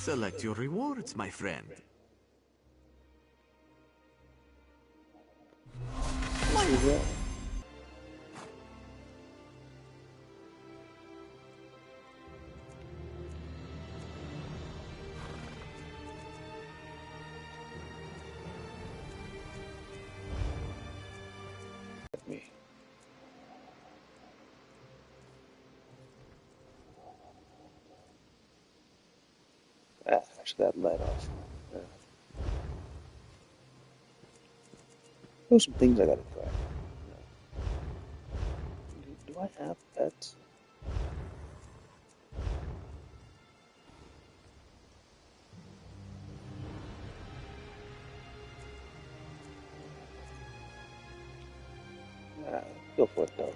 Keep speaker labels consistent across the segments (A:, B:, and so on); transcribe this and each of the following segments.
A: Select your rewards, my friend.
B: Actually, that light off. Yeah. There's some things I gotta try. Do I have pets? Go for it though.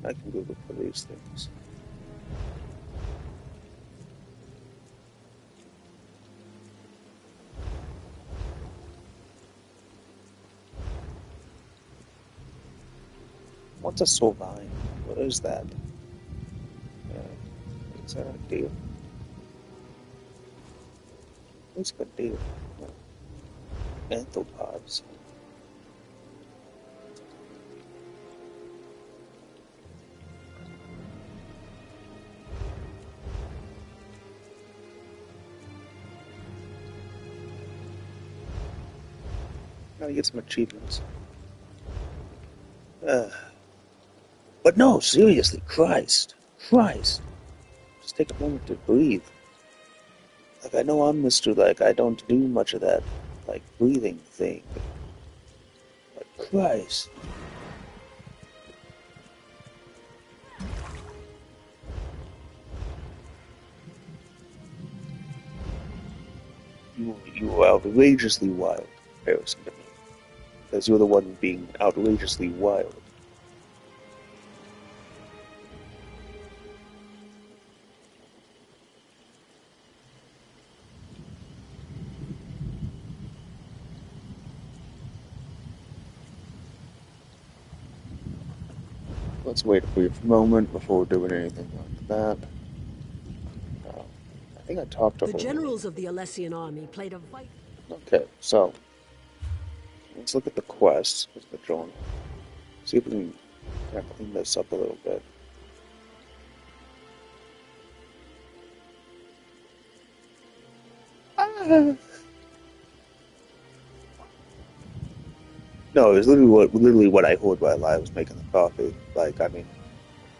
B: I can go look for these things. What's a sovine? What is that? Is that a deer? Looks like a deer. Anthropods. Gotta get some achievements. But no, seriously, Christ. Just take a moment to breathe. Like, I know I'm Mr. Like, I don't do much of that, like, breathing thing. But Christ. You are outrageously wild, Harrison to me. Because you're the one being outrageously wild. Let's wait a brief moment before doing anything like that. I think I talked to
C: The
B: her.
C: generals of the Alessian army played a vital...
B: Okay, so let's look at the quests with the drone. See if we can kind of clean this up a little bit. No, it was literally what I heard while I was making the coffee. Like, I mean,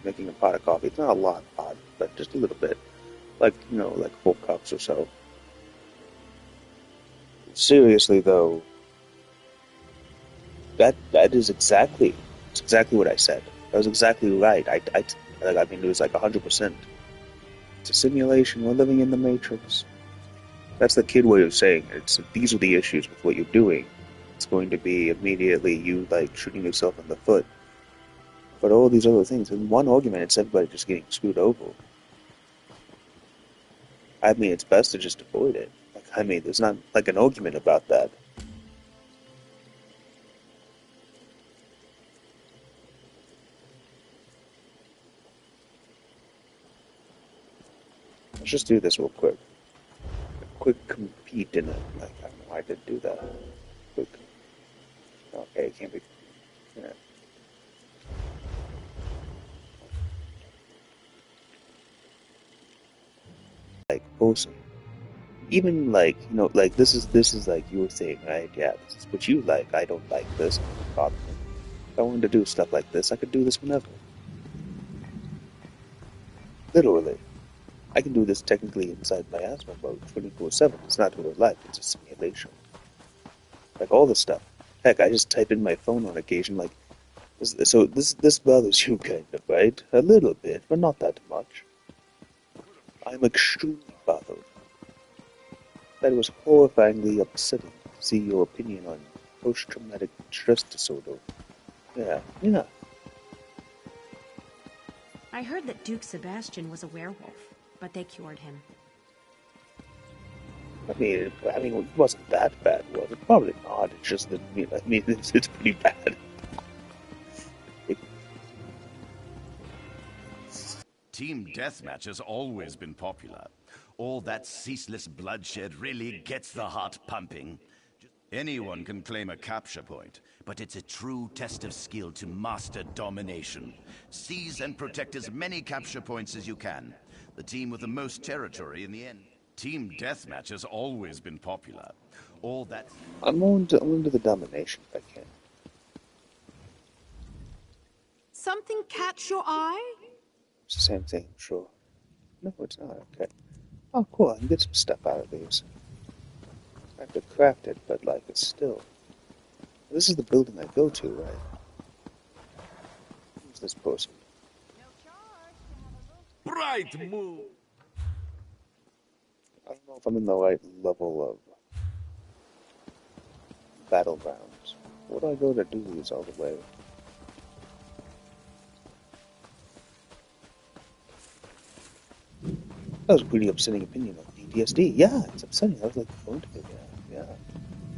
B: making a pot of coffee. It's not a lot of pot, but just a little bit. Like, like 4 cups or so. Seriously, though, it's exactly what I said. That was exactly right. I mean, it was like 100%. It's a simulation. We're living in the Matrix. That's the kid way of saying it. These are the issues with what you're doing. It's going to be immediately you, like, shooting yourself in the foot. But all these other things, in one argument, it's everybody just getting screwed over. I mean, it's best to just avoid it. Like, I mean, there's not, like, an argument about that. Let's just do this real quick. A quick compete in it. Like, I don't know why I did do that. Quick. Okay, it can't be. Yeah. Like, person. Even like, like this is like your thing, right? Yeah, this is what you like. I don't like this. It doesn't bother me. If I wanted to do stuff like this, I could do this whenever. Literally. I can do this technically inside my asthma mode 24/7. It's not real life, it's a simulation. Like all this stuff. Heck, I just type in my phone on occasion, like, so this bothers you kind of, right? A little bit, but not that much. I'm extremely bothered. That was horrifyingly upsetting to see your opinion on post-traumatic stress disorder. Yeah, yeah.
D: I heard that Duke Sebastian was a werewolf, but they cured him.
B: I mean, it wasn't that bad, was it? Probably not. It's just that, it's pretty bad.
E: Team deathmatch has always been popular. All that ceaseless bloodshed really gets the heart pumping. Anyone can claim a capture point, but it's a true test of skill to master domination. Seize and protect as many capture points as you can. The team with the most territory in the end. Team deathmatch has always been popular. All that...
B: I'm into the domination if I can.
C: Something catch your eye?
B: It's the same thing, sure. No, it's not. Okay. Oh, cool. I can get some stuff out of these. I have to craft it, but, like, it's still... This is the building I go to, right? Who's this person?
A: Right move.
B: I don't know if I'm in the right level of battlegrounds. Where do I go to do these all the way? That was a pretty upsetting opinion of PTSD. Yeah, it's upsetting. I was like, going to be there. Yeah.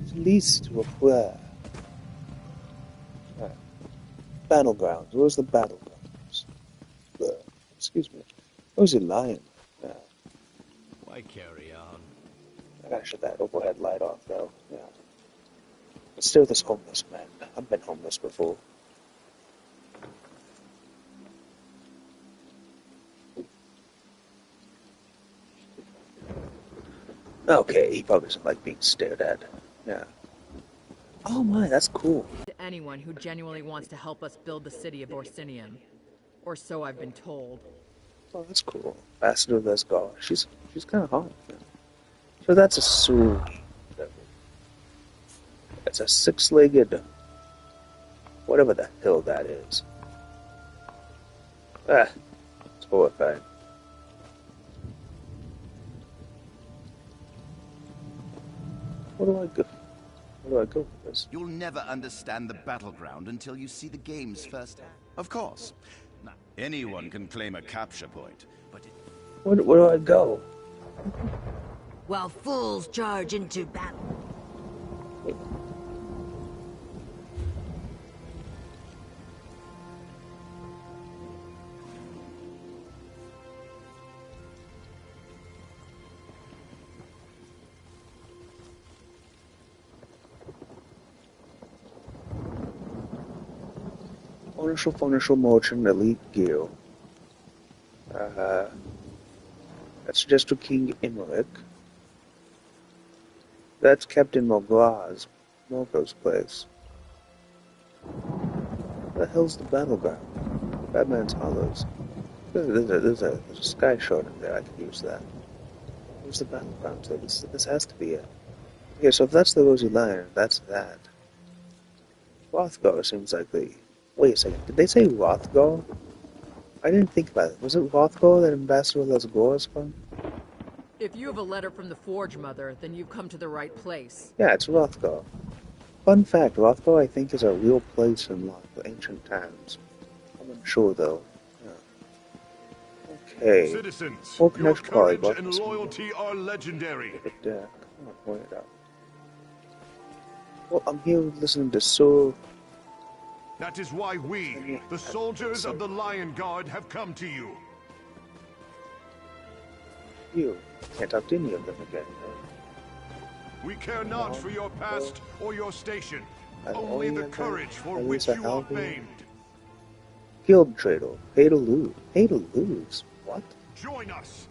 B: It's at least to a prayer. Right. Battlegrounds. Where's the battlegrounds? Excuse me. Where's the lion? Yeah.
A: Why carry on?
B: I gotta shut that overhead light off, though. Yeah. But still, this homeless man. I've been homeless before. Okay, he probably doesn't like being stared at. Yeah. Oh my, that's cool.
F: To anyone who genuinely wants to help us build the city of Orsinium. Or so I've been told.
B: Oh, that's cool. Ambassador Lesgar. She's kind of hot. Yeah. So that's a sword. It's a six-legged... whatever the hell that is. Ah, it's horrifying. Where do I go? Where do I go with this?
E: You'll never understand the battleground until you see the games firsthand. Of course. Now, anyone can claim a capture point, but
B: Where do I go?
C: While fools charge into battle.
B: Financial Merchant Elite Guild. That's just to King Imric. That's Captain Morgoth's place. Where the hell's the battleground? Batman's Hollows. There's a sky shard in there. I could use that. Where's the battleground? So this has to be it. Okay, so if that's the Rosy Lion, that's that. Rothgar seems like the... Wait a second, did they say Rothgar? I didn't think about it. Was it Rothgar that Ambassador Lesgar is from?
F: If you have a letter from the Forge Mother, then you've come to the right place.
B: Yeah, it's Rothgar. Fun fact, Rothgar I think is a real place in ancient times. I'm unsure though. Yeah. Okay.
G: Citizens,
B: Full
G: your
B: connection
G: courage
B: quality,
G: and loyalty are legendary.
B: Come on, point it out. Well, I'm here listening to Sir...
G: That is why we, the soldiers of the Lion Guard, have come to you.
B: You. Can't talk to any of them again, right?
G: We care not for your past or your station, only
B: only
G: the
B: have
G: courage for
B: at
G: which
B: least a
G: you are
B: healthy-
G: famed.
B: Guild Trader. Pay to lose. Pay to lose? What?
G: Join us.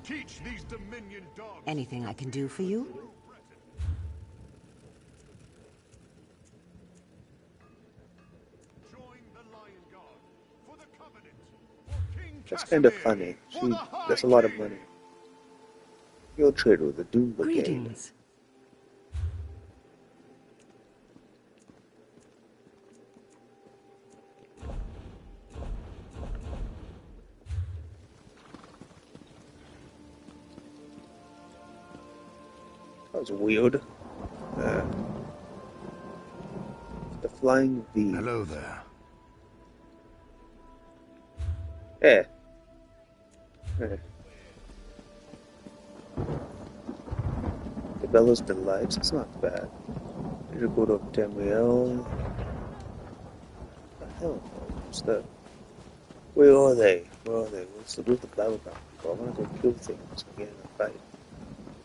G: Teach these Dominion dogs.
C: Anything I can do for you?
G: Join the Lion Guard for the Covenant. For King
B: That's kind of
G: Casimir,
B: funny.
G: for the High
B: That's a lot of
G: King.
B: money. Field trader with the Doom Brigade.
C: Greetings.
B: That was weird. The Flying V.
G: Hello there.
B: Eh. The Bella's Delights, it's not bad. Need to go to Tamriel. What the hell? What's that? Where are they? What's the battleground? I want to go kill things again and fight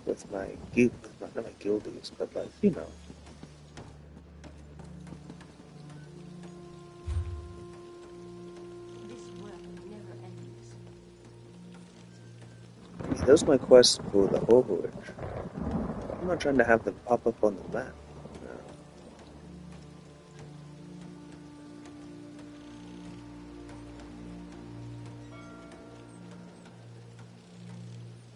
B: with my not my guildies, but like, you know.
D: This work never ends.
B: I mean, those are my quests for the overage. I'm not trying to have them pop up on the map.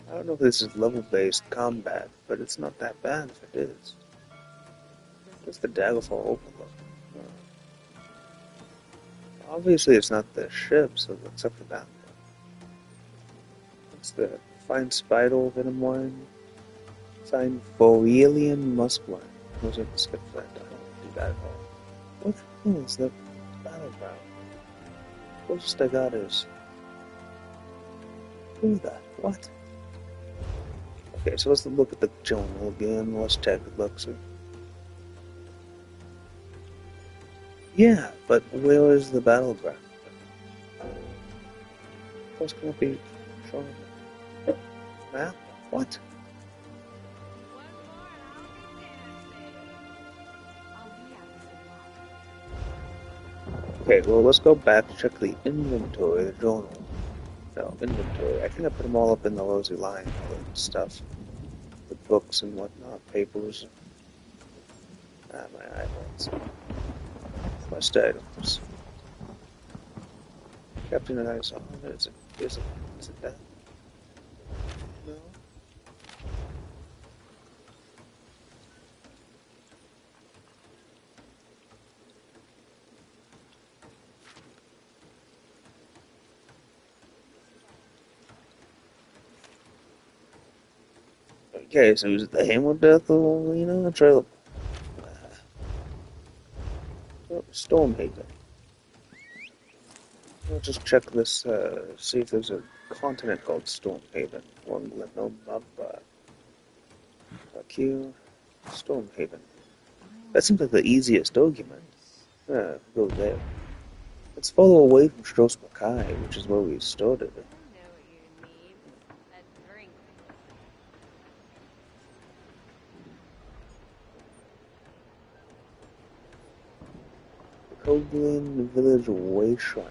B: I don't know if this is level-based combat, but it's not that bad if it is. Just the Daggerfall Overlook. Obviously it's not the ship, so except for that one. It's the Fine Spidal Venom Wine. Fine Borealian Musk Wine. Those are the skip that. I don't want to do that at all. What the hell is the battleground? Closest I got is... Who that? What? Okay, so let's look at the journal again. Let's check the looks. Yeah, but where is the battleground? What's going to be shown? Map? What? Okay, well, let's go back to check the inventory, the journal. No, inventory. I think I put them all up in the Rosy Lion and stuff. The books and whatnot, papers. My eyeballs. Quest items. Captain and I saw. Is it that? No. Okay, so is it the Hammer Death or, you know, Trail? Stormhaven. I'll just check this, see if there's a continent called Stormhaven. One no Mabba. Fuck you. Stormhaven. That seems like the easiest argument. Go there. Let's follow away from Stros Makai, which is where we started. Coblin Village Way Shrine.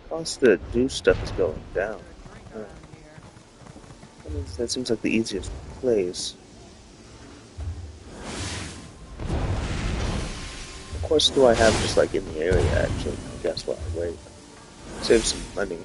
B: Cost to do stuff is going down. That seems like the easiest place. Of course, do I have just like in the area actually? I guess while I wait. Save some money.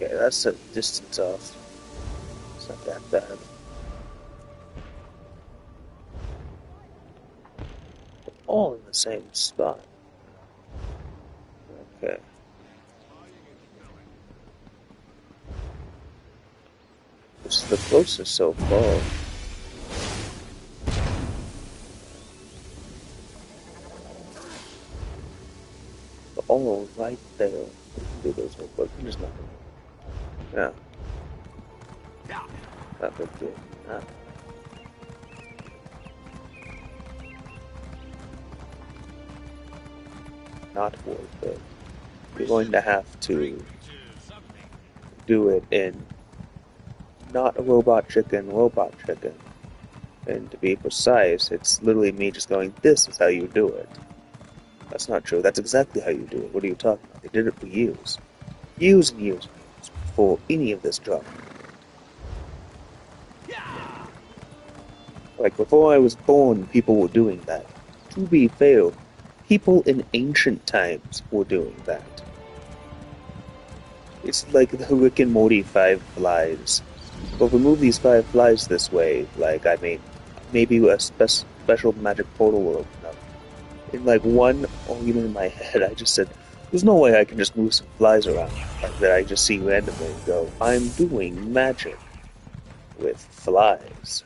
B: Okay, that's a distance off. It's not that bad. All in the same spot. Okay. This is the closest so far. They're all right there. Do those real quick. There's nothing. Yeah. Not big deal. Nah. Not worth it. you're going to have to do it in not a robot chicken. And to be precise, it's literally me just going, this is how you do it. That's not true. That's exactly how you do it. What are you talking about? They did it for years. Years and years before any of this drama. Like, before I was born, people were doing that. To be fair, people in ancient times were doing that. It's like the Rick and Morty 5 flies. Well, if we move these 5 flies this way, like, I mean, maybe a special magic portal will open up. In like one argument in my head, I just said, there's no way I can just move some flies around like that I just see randomly and go, I'm doing magic with flies.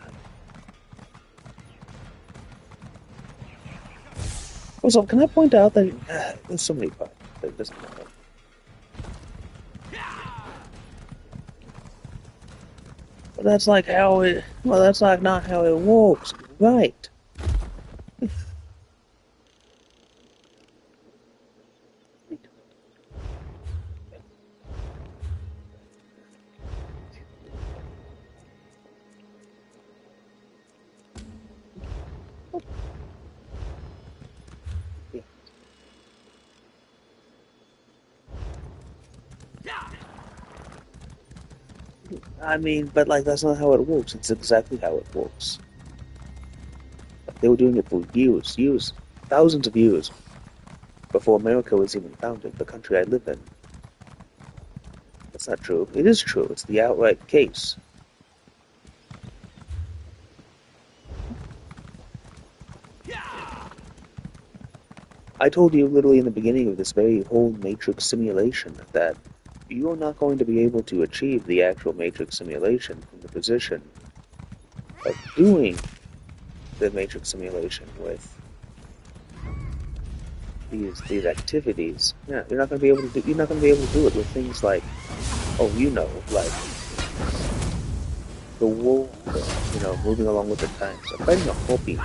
B: Also, can I point out that there's so many parts that it doesn't matter. But that's like how it, well, that's like not how it works, right? I mean, but like, that's not how it works. It's exactly how it works. Like, they were doing it for years, thousands of years, before America was even founded, the country I live in. That's not true. It is true. It's the outright case. I told you literally in the beginning of this very whole Matrix simulation that you're not going to be able to achieve the actual Matrix simulation from the position of doing the Matrix simulation with these activities. Yeah, you're not going to be able to do. You're not going to be able to do it with things like, oh, you know, like the world, you know, moving along with the times. I'm fighting a harpy.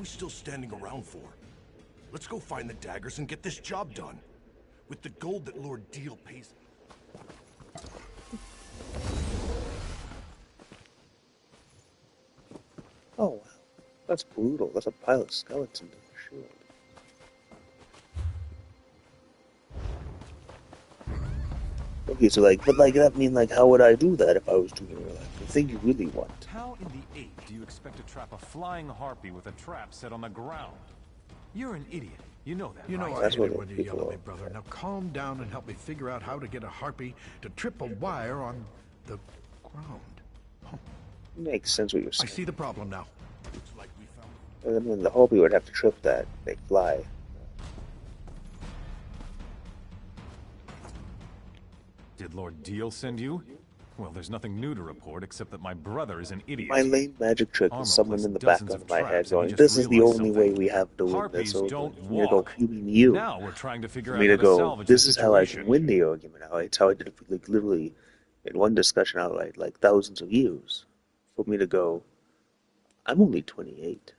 G: Still standing around for? Let's go find the daggers and get this job done. With the gold that Lord Deal pays.
B: Oh wow, that's brutal. That's a pile of skeletons in a shield. Okay, so like, but like that mean like, how would I do that if I was doing it? Like, the thing you really want.
H: How in the 8 do you expect to trap a flying harpy with a trap set on the ground? You're an idiot. You know that,
A: You know
H: right?
A: I
B: That's
A: hate
B: what
A: it when you
B: people
A: yell at me,
B: are.
A: brother. Now calm down and help me figure out how to get a harpy to trip a wire on the ground.
B: Makes sense what you're
A: I
B: saying.
A: see the problem now.
G: Looks like we found.
B: And then the harpy would have to trip that. They fly.
H: Did Lord Deal send you? Well, there's nothing new to report except that my brother is an idiot.
B: My lame magic trick
H: Armor
B: is someone
H: plus
B: in the back
H: dozens
B: of
H: of
B: my head
H: traps, and
B: going,
H: he just
B: this is the
H: realized
B: only way
H: something.
B: we have to win
H: Harpies
B: this
H: don't
B: argument. You go,
H: walk.
B: you mean you.
H: Now we're trying to figure
B: For
H: out
B: me
H: how
B: to
H: to
B: go,
H: salvage
B: this
H: the
B: is how I
H: situation.
B: can win the argument. It's how I did it, like, literally, in one discussion outright, like, thousands of years. For me to go, I'm only 28.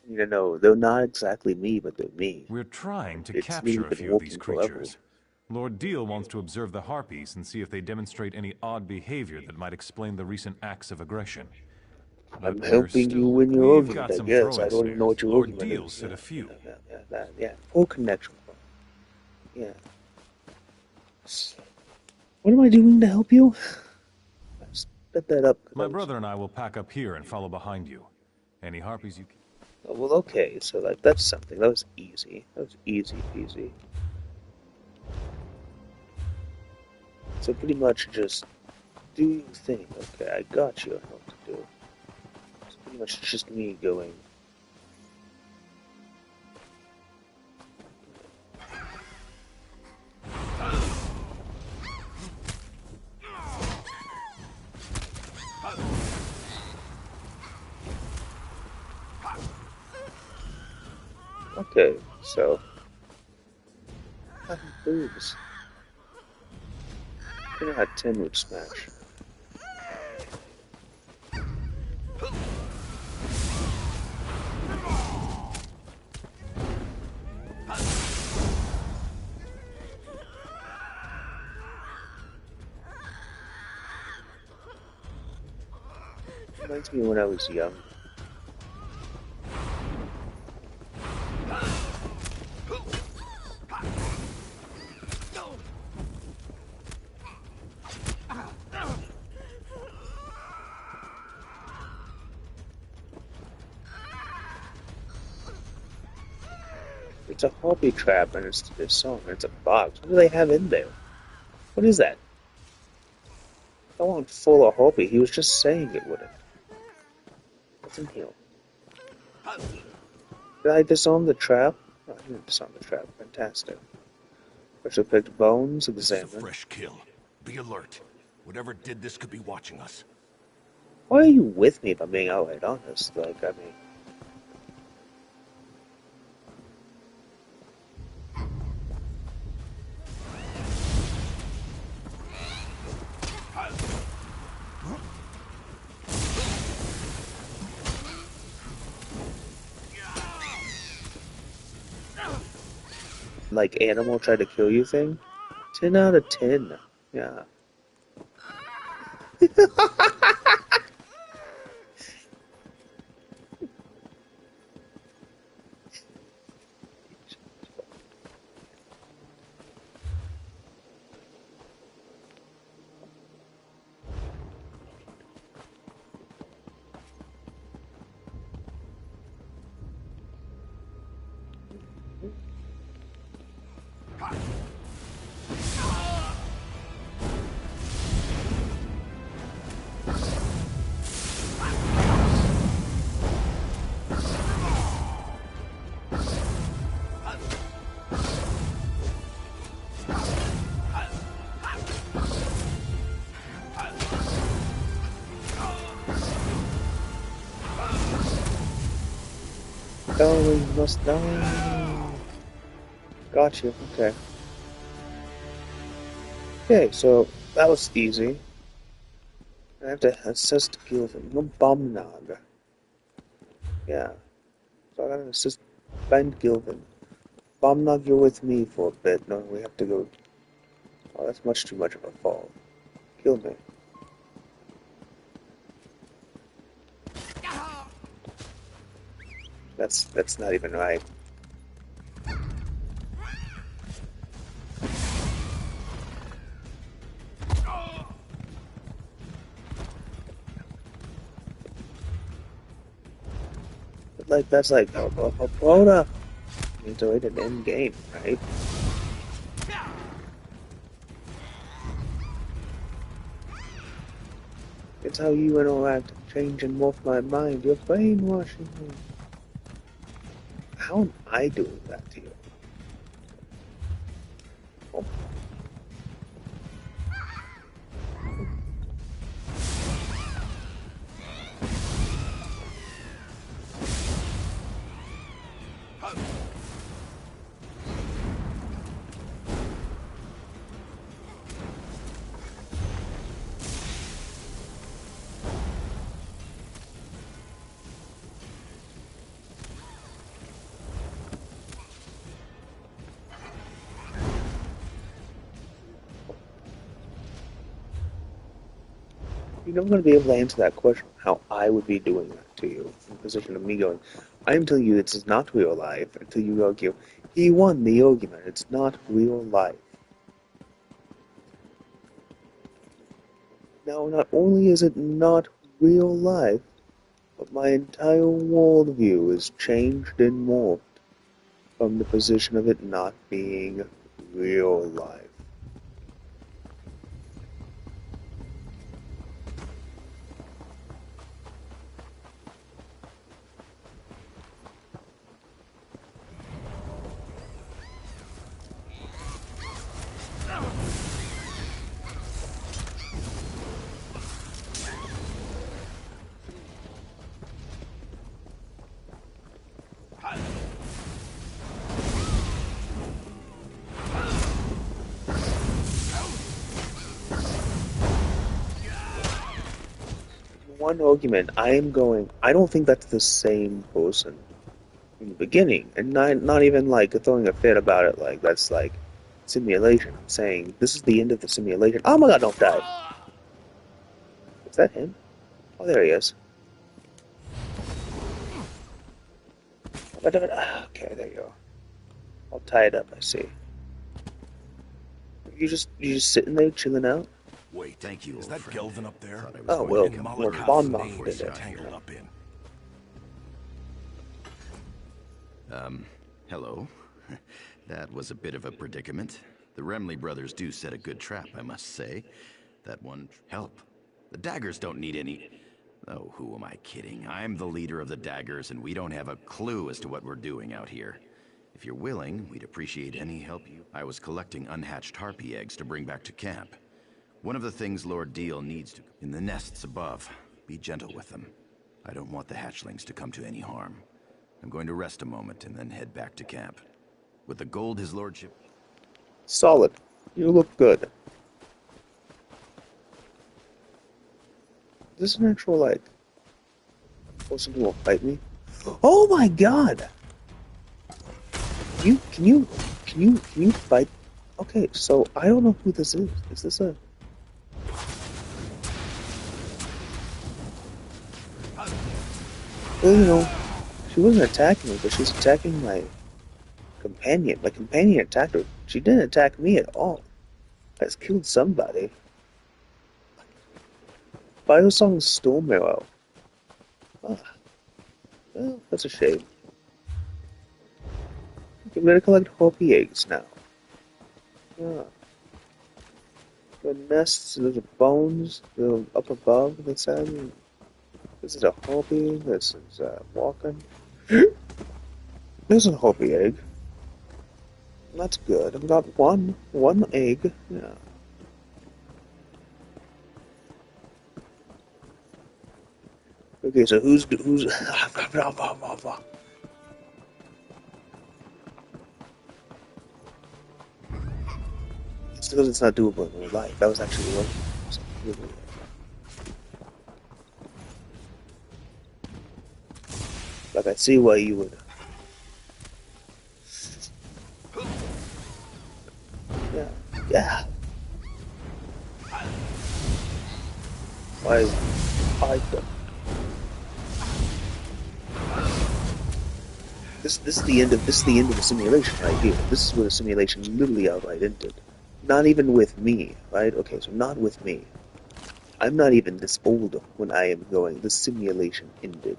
B: You need to know, they're not exactly me, but they're me.
H: We're trying to
B: It's
H: capture
B: really
H: a
B: been
H: few of these
B: working forever.
H: creatures. Lord Deal wants to observe the harpies and see if they demonstrate any odd behavior that might explain the recent acts of aggression.
B: I'm
H: But
B: helping you win your
H: We've
B: argument,
H: got
B: I
H: some
B: guess.
H: throwing
B: I don't even know what your
H: Lord
B: argument
H: Deal
B: is.
H: said a few.
B: Yeah. Poor connection. Yeah. What am I doing to help you? Set that up.
H: My brother and I will pack up here and follow behind you. Any harpies you can...
B: Oh, well, okay, so, like, that's something. That was easy. That was easy peasy. So pretty much just do your thing. Okay, I got you. I know what to do. pretty much just me going. Okay, so boobs. I think I had 10 would smash. Reminds me when I was young. It's a hobby trap and it's this song and it's a box. What do they have in there? What is that? I wasn't full of hobby. He was just saying it wouldn't. What's in here? Did I disarm the trap? No, I didn't disarm the trap. Fantastic. Special picked bones,
G: This is a
B: examine.
G: fresh kill. Be alert. Whatever did this could be watching us.
B: Why are you with me if I'm being outright honest? Like, I mean... Like, animal tried to kill you thing? 10 out of 10. Yeah. Oh, we must die. Got you. Okay. Okay, so that was easy. I have to assist Gilvin. No Bomnog. Yeah. So I gotta assist Ben Gilvin. Bomnog, you're with me for a bit. No, we have to go. Oh, that's much too much of a fall. Kill me. That's not even right. But like that's like a Bona. Means already an end game, right? It's how you interact, change and morph my mind. You're brainwashing me. How am I doing that to you? Oh. You're never going to be able to answer that question, how I would be doing that to you, in the position of me going, I'm telling you this is not real life, until you argue, he won the argument, it's not real life. Now, not only is it not real life, but my entire worldview is changed and morphed from the position of it not being real life. one argument, I don't think that's the same person in the beginning, and not even like throwing a fit about it, like that's like simulation. I'm saying this is the end of the simulation. Oh my god, don't die. Is that him? Oh, there he is. Okay, there you go. I'll tie it up, I see. You just sitting there chilling out?
E: Wait, thank you.
G: Is that Gelvin up there?
B: Oh, well,
G: And
B: well,
G: Malakat's
B: Bon
G: name
B: did
G: is
B: it.
G: tangled up in.
E: Hello. That was a bit of a predicament. The Remley brothers do set a good trap, I must say. That one... Help. The Daggers don't need any... Oh, who am I kidding? I'm the leader of the Daggers, and we don't have a clue as to what we're doing out here. If you're willing, we'd appreciate any help you... I was collecting unhatched harpy eggs to bring back to camp. One of the things Lord Deal needs to... In the nests above. Be gentle with them. I don't want the hatchlings to come to any harm. I'm going to rest a moment and then head back to camp. With the gold his lordship...
B: Solid. You look good. Is this an actual, like... person who will fight me? Oh my god! Can you fight? Okay, so I don't know who this is. Is this a... Well, you know, she wasn't attacking me, but she's attacking my companion. My companion attacked her. She didn't attack me at all. I just killed somebody. Biosong's Storm Arrow. Ah. Well, that's a shame. Okay, I'm gonna collect harpy eggs now. Yeah. The nests, there's bones, they're up above, they said. This is a harpy, this is walking. There's a harpy egg. That's good. I've got one egg. Yeah. Okay, so who's it's because it's not doable in real life. That was actually working. So, like, I see why you would. Yeah. Why? This is the end of the simulation right here. This is where the simulation literally outright ended. Not even with me, right? Okay, so not with me. I'm not even this old when I am going. The simulation ended.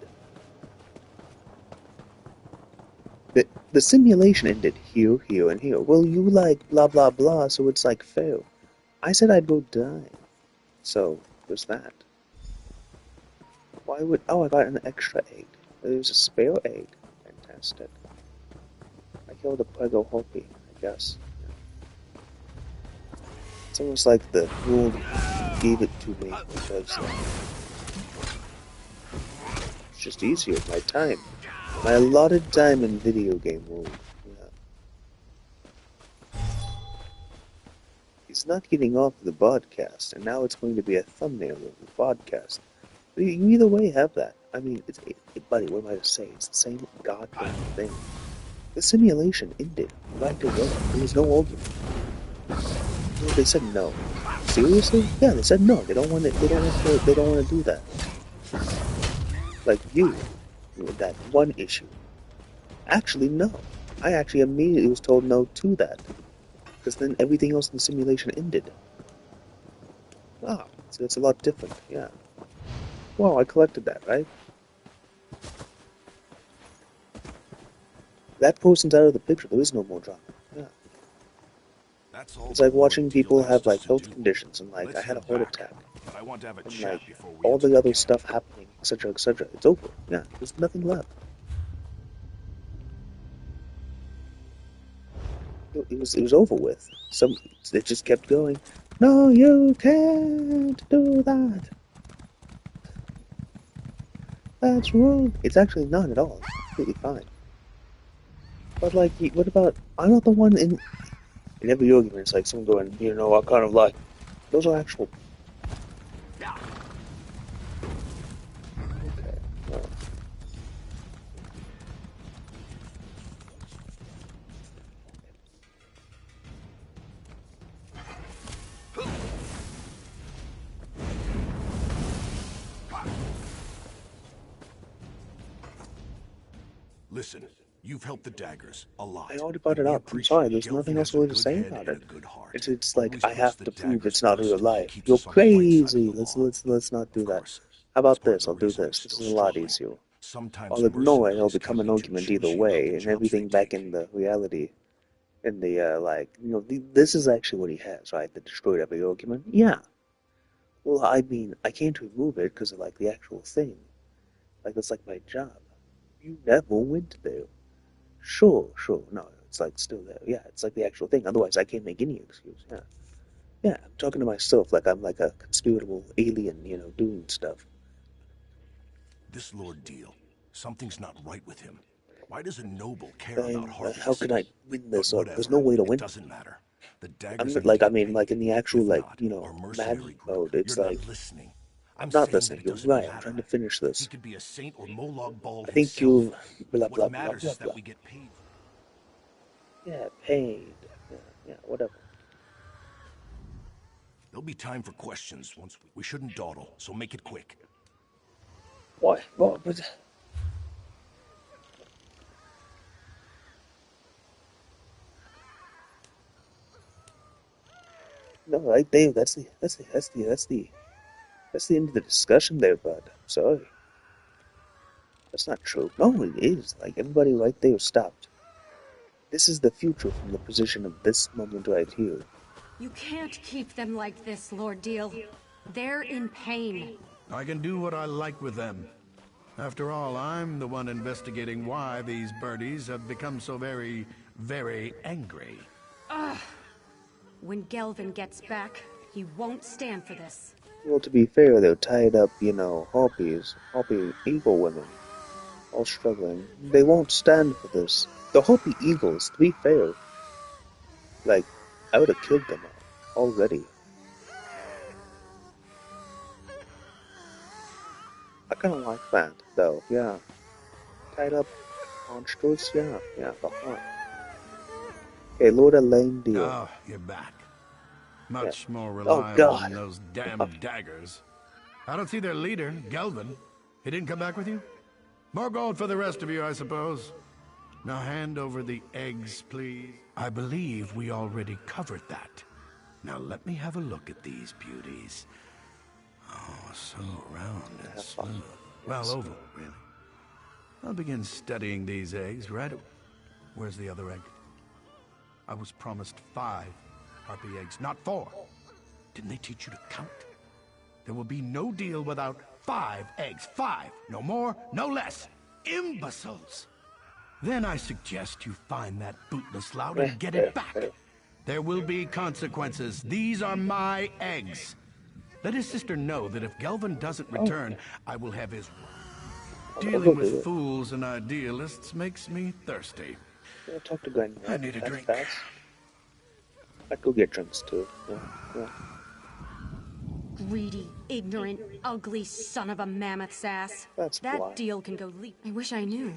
B: The simulation ended here, here, and here. Well, you like blah blah blah, so it's like fail. I said I'd go die. So there's that. Why would... Oh, I got an extra egg. There's a spare egg. Fantastic. I killed a Prego Hopi, I guess. It's almost like the world gave it to me because it's just easier. My time. My allotted time in video game world. Yeah. He's not getting off the podcast, and now it's going to be a thumbnail of the podcast. You either way have that. I mean, buddy, what am I to say? It's the same goddamn thing. The simulation ended right away. There was no argument. They said no. Seriously? Yeah, they said no. They don't want it. They don't want to do that. Like you, with that one issue. Actually, no. I actually immediately was told no to that, because then everything else in the simulation ended. Ah, so it's a lot different. Yeah. Wow, I collected that, right? That person's out of the picture. There is no more drama. Yeah. It's like watching people have like health conditions and like I had a heart attack.
G: But I want to have a
B: And
G: chat
B: like
G: before we
B: all
G: enter
B: the
G: the
B: other
G: camp.
B: stuff happening, etc., etc. It's over. Yeah, there's nothing left. It was over with. It just kept going. No, you can't do that. That's rude. It's actually not at all. It's completely fine. But like, what about? I'm not the one in every argument. It's like someone going, you know, I kind of like. Those are actual.
G: Listen, you've helped the daggers a lot.
B: I already brought it
G: We
B: up. I'm
G: appreciate
B: sorry, there's
G: Gelvin
B: nothing else
G: has a
B: really to
G: good
B: say
G: head
B: about
G: and
B: it.
G: a good heart.
B: It's like
G: Always
B: I
G: puts
B: have
G: the
B: to prove
G: daggers
B: it's not
G: first
B: real
G: so that he
B: life.
G: keeps
B: You're
G: us on the right side of
B: crazy.
G: the law.
B: Let's not do
G: Of
B: that.
G: course,
B: How about
G: that's part of
B: this?
G: the
B: I'll do
G: reason I'm
B: this. This
G: still
B: is a lot
G: struggling.
B: easier.
G: Sometimes
B: I'll ignore it. It'll
G: mercenaries
B: become
G: can
B: an
G: lead you
B: argument either
G: choosy about
B: way,
G: the
B: and
G: jobs
B: everything
G: they
B: back
G: take.
B: in the reality. In the like, this is actually what he has, right? The destroyed every argument. Yeah. Well, I mean, I can't remove it because of like the actual thing. Like it's like my job. You never went there. Sure. No, it's like still there. Yeah, it's like the actual thing. Otherwise, I can't make any excuse. Yeah. Yeah, I'm talking to myself like I'm like a conspirable alien, doing stuff.
G: This Lord Deal, something's not right with him. Why does a noble care about
B: How
G: harpies?
B: can I win
G: But
B: this up? There's
G: whatever,
B: no way to
G: it
B: win.
G: doesn't matter. The
B: I'm
G: daggers
B: not,
G: need to
B: like, I
G: get
B: mean, like
G: paid.
B: in the actual,
G: If
B: like,
G: not, our
B: Madden
G: mercenary group,
B: mode, it's
G: you're
B: like,
G: not listening.
B: I'm
G: I'm
B: not
G: saying that
B: listening.
G: it
B: You're
G: doesn't
B: right. I'm
G: matter.
B: trying to finish
G: He
B: this.
G: could be a saint or Molag Bal
B: I think
G: himself.
B: you, blah, blah,
G: What
B: blah,
G: matters
B: blah,
G: is
B: blah.
G: that we get paid.
B: Yeah, paid. Yeah, whatever.
G: There'll be time for questions once we shouldn't dawdle, so make it quick.
B: What? But... No, right, Dave. That's the end of the discussion there, bud. I'm sorry. That's not true. No, it is. Like everybody right there stopped. This is the future from the position of this moment right here.
D: You can't keep them like this, Lord Deal. They're in pain.
A: I can do what I like with them. After all, I'm the one investigating why these birdies have become so very, very angry.
D: When Gelvin gets back, he won't stand for this.
B: Well, to be fair, they're tied up, harpy eagle women, all struggling. They won't stand for this. The harpy eagles, to be fair, like, I would have killed them already. I kind of like that, though, yeah. Tied up monsters, yeah, the heart. Hey, Lord Elaine Deal.
A: Oh, you're back. Much more
B: Oh,
A: reliable
B: God.
A: than those damn daggers. I don't see their leader, Gelvin. He didn't come back with you? More gold for the rest of you, I suppose. Now hand over the eggs, please. I believe we already covered that. Now let me have a look at these beauties. Oh, so round and smooth. Well, oval, really. I'll begin studying these eggs right away. Where's the other egg? I was promised 5 harpy eggs, not 4. Didn't they teach you to count? There will be no deal without 5 eggs. 5. No more, no less. Imbeciles. Then I suggest you find that bootless lout and get it back. There will be consequences. These are my eggs. Let his sister know that if Gelvin doesn't return, I will have his... Dealing with fools and idealists makes me thirsty.
B: Yeah, talk to Glenn.
A: I need a drink.
B: Fast. I'd go get drinks too. Yeah.
D: Greedy, ignorant, ugly son of a mammoth's ass.
B: That's
D: that
B: why.
D: Deal can go leap. I wish I knew.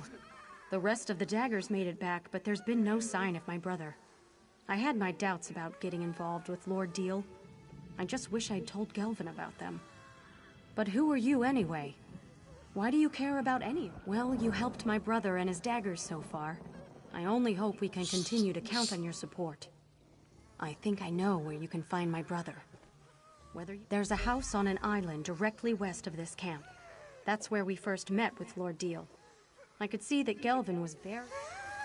D: The rest of the daggers made it back, but there's been no sign of my brother. I had my doubts about getting involved with Lord Deal. I just wish I'd told Gelvin about them. But who are you anyway? Why do you care about any? Well, you helped my brother and his daggers so far. I only hope we can continue to count on your support. I think I know where you can find my brother. There's a house on an island directly west of this camp. That's where we first met with Lord Deal. I could see that Gelvin was very...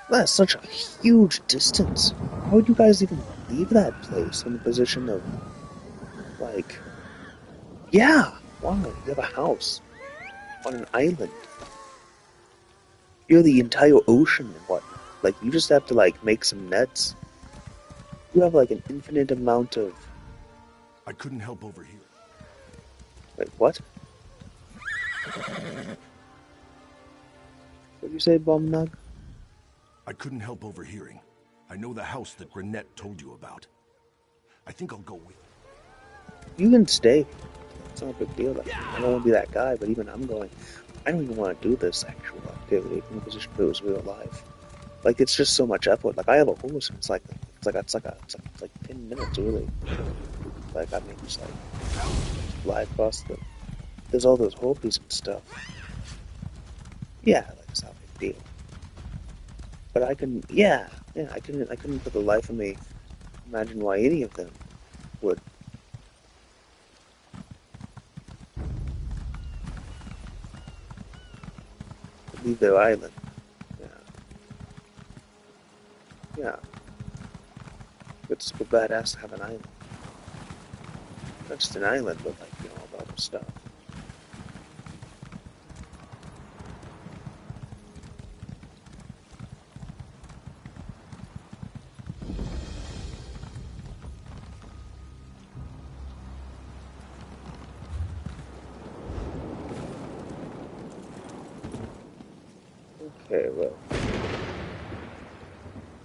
B: That's such a huge distance. How would you guys even leave that place in the position of, like... Yeah, why? You have a house on an island. You're the entire ocean and whatnot. Like, you just have to, like, make some nets. You have, like, an infinite amount of...
G: I couldn't help overhear.
B: Wait, what? What did you say, Bomnug?
G: I couldn't help overhearing. I know the house that Grenette told you about. I think I'll go with you.
B: You can stay. It's not a big deal. I don't want to be that guy, but even I'm going... I don't even want to do this actual activity from the position if it was real life. Like, it's just so much effort. Like, I have a horse, and it's like 10 minutes, really. Like, I mean, just like, fly across the... There's all those harpies and stuff. Yeah, like, it's not a big deal. But I can, yeah, I couldn't for the life of me imagine why any of them would. Leave their island. Yeah. Yeah. It's super badass to have an island. Not just an island, but like, you know, all the other stuff. Okay, well.